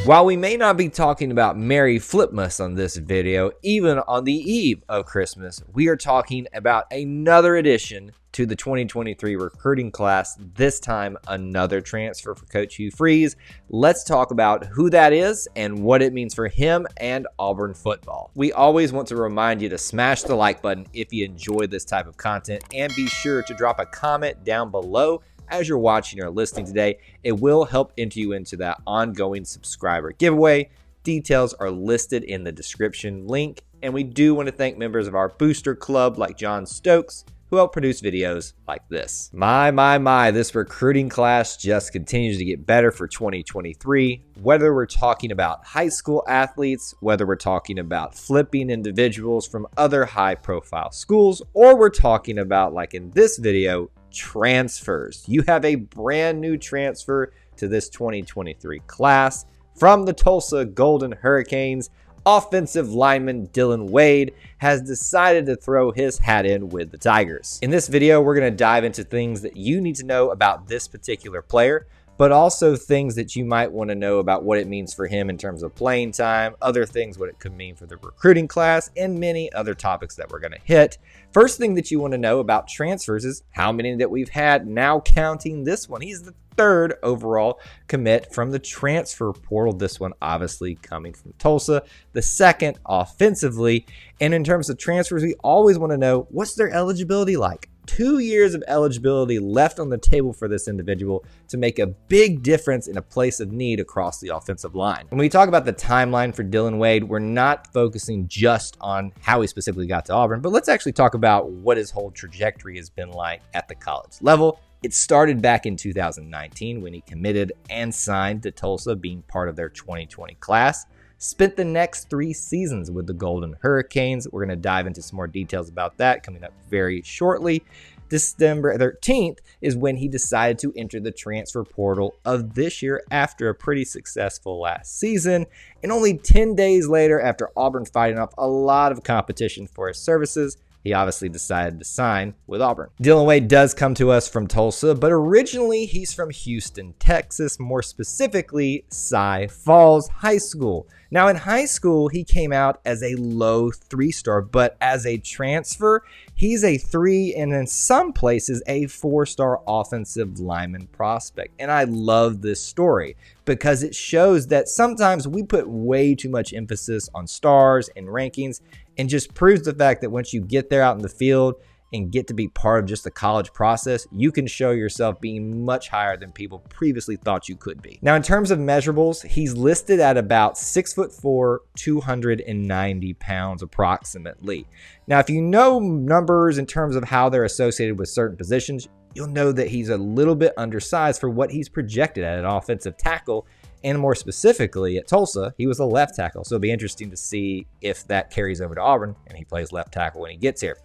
While we may not be talking about Merry Flipmas on this video, even on the eve of Christmas, we are talking about another addition to the 2023 recruiting class, this time another transfer for Coach Hugh Freeze. Let's talk about who that is and what it means for him and Auburn football. We always want to remind you to smash the like button if you enjoy this type of content, and be sure to drop a comment down below as you're watching or listening today. It will help enter you into that ongoing subscriber giveaway. Details are listed in the description link, and we do want to thank members of our booster club like John Stokes, who help produce videos like this. My, this recruiting class just continues to get better for 2023. Whether we're talking about high school athletes, whether we're talking about flipping individuals from other high-profile schools, or we're talking about, like in this video, transfers. You have a brand new transfer to this 2023 class from the Tulsa Golden Hurricanes. Offensive lineman Dillon Wade has decided to throw his hat in with the Tigers. In this video, we're going to dive into things that you need to know about this particular player, but also things that you might want to know about what it means for him in terms of playing time, other things, what it could mean for the recruiting class, and many other topics that we're going to hit. First thing that you want to know about transfers is how many that we've had, now counting this one. He's the third overall commit from the transfer portal. This one obviously coming from Tulsa, the second offensively. And in terms of transfers, we always want to know, what's their eligibility like? 2 years of eligibility left on the table for this individual to make a big difference in a place of need across the offensive line. When we talk about the timeline for Dillon Wade, we're not focusing just on how he specifically got to Auburn, but let's actually talk about what his whole trajectory has been like at the college level. It started back in 2019 when he committed and signed to Tulsa, being part of their 2020 class. Spent the next 3 seasons with the Golden Hurricanes. We're going to dive into some more details about that coming up very shortly. December 13th is when he decided to enter the transfer portal of this year after a pretty successful last season. And only 10 days later, after Auburn fighting off a lot of competition for his services, he obviously decided to sign with Auburn. Dillon Wade does come to us from Tulsa, but originally he's from Houston, Texas, more specifically Cy Falls High School. Now in high school, he came out as a low 3-star, but as a transfer, he's a 3 and in some places a 4-star offensive lineman prospect. And I love this story because it shows that sometimes we put way too much emphasis on stars and rankings, and just proves the fact that once you get there out in the field and get to be part of just the college process, you can show yourself being much higher than people previously thought you could be. Now, in terms of measurables, he's listed at about 6'4", 290 pounds approximately. Now, if you know numbers in terms of how they're associated with certain positions, you'll know that he's a little bit undersized for what he's projected at an offensive tackle. And more specifically at Tulsa, he was a left tackle. So it'll be interesting to see if that carries over to Auburn and he plays left tackle when he gets here.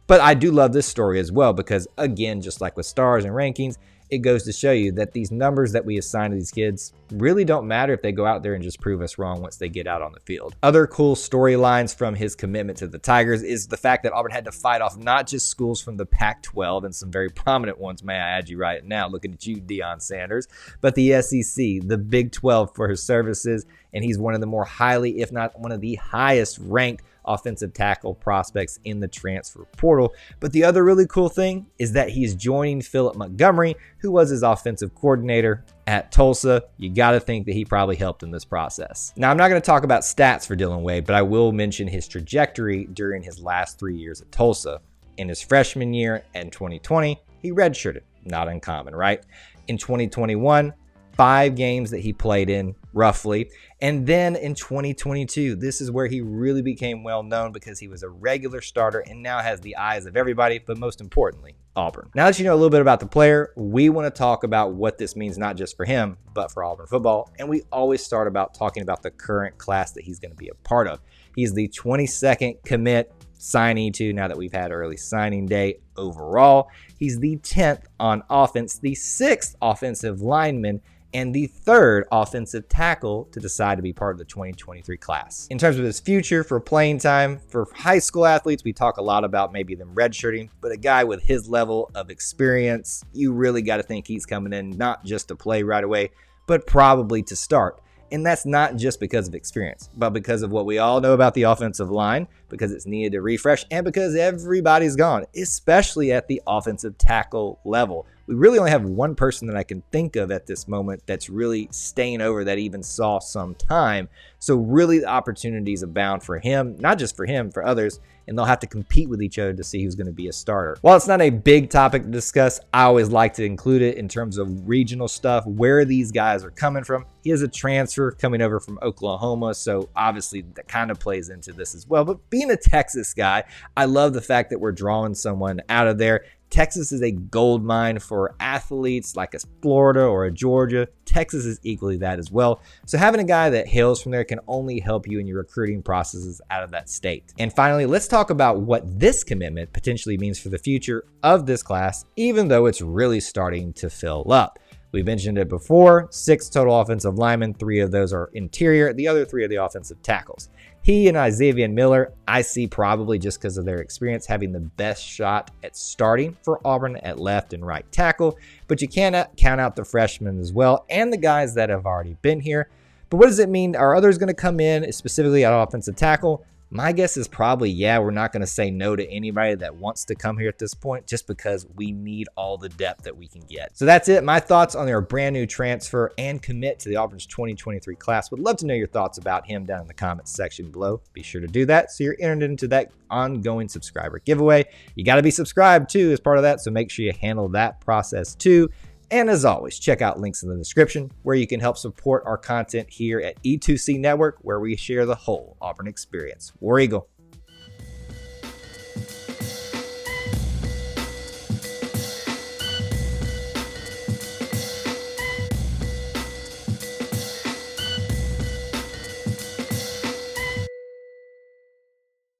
But I do love this story as well because, again, just like with stars and rankings, it goes to show you that these numbers that we assign to these kids really don't matter if they go out there and just prove us wrong once they get out on the field. Other cool storylines from his commitment to the Tigers is the fact that Auburn had to fight off not just schools from the Pac-12 and some very prominent ones, may I add you right now, looking at you, Deion Sanders, but the SEC, the Big 12 for his services, and he's one of the more highly, if not one of the highest ranked offensive tackle prospects in the transfer portal. But the other really cool thing is that he's joining Philip Montgomery, who was his offensive coordinator at Tulsa. You got to think that he probably helped in this process. Now, I'm not going to talk about stats for Dillon Wade, but I will mention his trajectory during his last 3 years at Tulsa. In his freshman year in 2020, he redshirted. Not uncommon, right? In 2021, 5 games that he played in roughly. And then in 2022, this is where he really became well known because he was a regular starter and now has the eyes of everybody, but most importantly, Auburn. Now that you know a little bit about the player, we want to talk about what this means not just for him, but for Auburn football. And we always start about talking about the current class that he's going to be a part of. He's the 22nd commit signee to, now that we've had early signing day overall. He's the 10th on offense, the 6th offensive lineman, and the 3rd offensive tackle to decide to be part of the 2023 class. In terms of his future for playing time, for high school athletes, we talk a lot about maybe them redshirting, but a guy with his level of experience, you really got to think he's coming in not just to play right away, but probably to start. And that's not just because of experience, but because of what we all know about the offensive line, because it's needed to refresh, and because everybody's gone, especially at the offensive tackle level. We really only have one person that I can think of at this moment that's really staying over that even saw some time. So really the opportunities abound for him, not just for him, for others, and they'll have to compete with each other to see who's going to be a starter. While it's not a big topic to discuss, I always like to include it in terms of regional stuff, where these guys are coming from. He is a transfer coming over from Oklahoma, so obviously that kind of plays into this as well. But being a Texas guy, I love the fact that we're drawing someone out of there. Texas is a gold mine for athletes like a Florida or a Georgia. Texas is equally that as well. So having a guy that hails from there can only help you in your recruiting processes out of that state. And finally, let's talk about what this commitment potentially means for the future of this class, even though it's really starting to fill up. We mentioned it before, 6 total offensive linemen, 3 of those are interior, the other 3 are the offensive tackles. He and Isaiah Miller, I see probably just because of their experience having the best shot at starting for Auburn at left and right tackle, but you cannot count out the freshmen as well and the guys that have already been here. But what does it mean? Are others going to come in specifically at offensive tackle? My guess is probably, yeah, we're not going to say no to anybody that wants to come here at this point just because we need all the depth that we can get. So that's it. My thoughts on their brand new transfer and commit to the Auburn's 2023 class. Would love to know your thoughts about him down in the comments section below. Be sure to do that so you're entered into that ongoing subscriber giveaway. You got to be subscribed too as part of that, so make sure you handle that process too. And as always, check out links in the description where you can help support our content here at E2C Network, where we share the whole Auburn experience. War Eagle.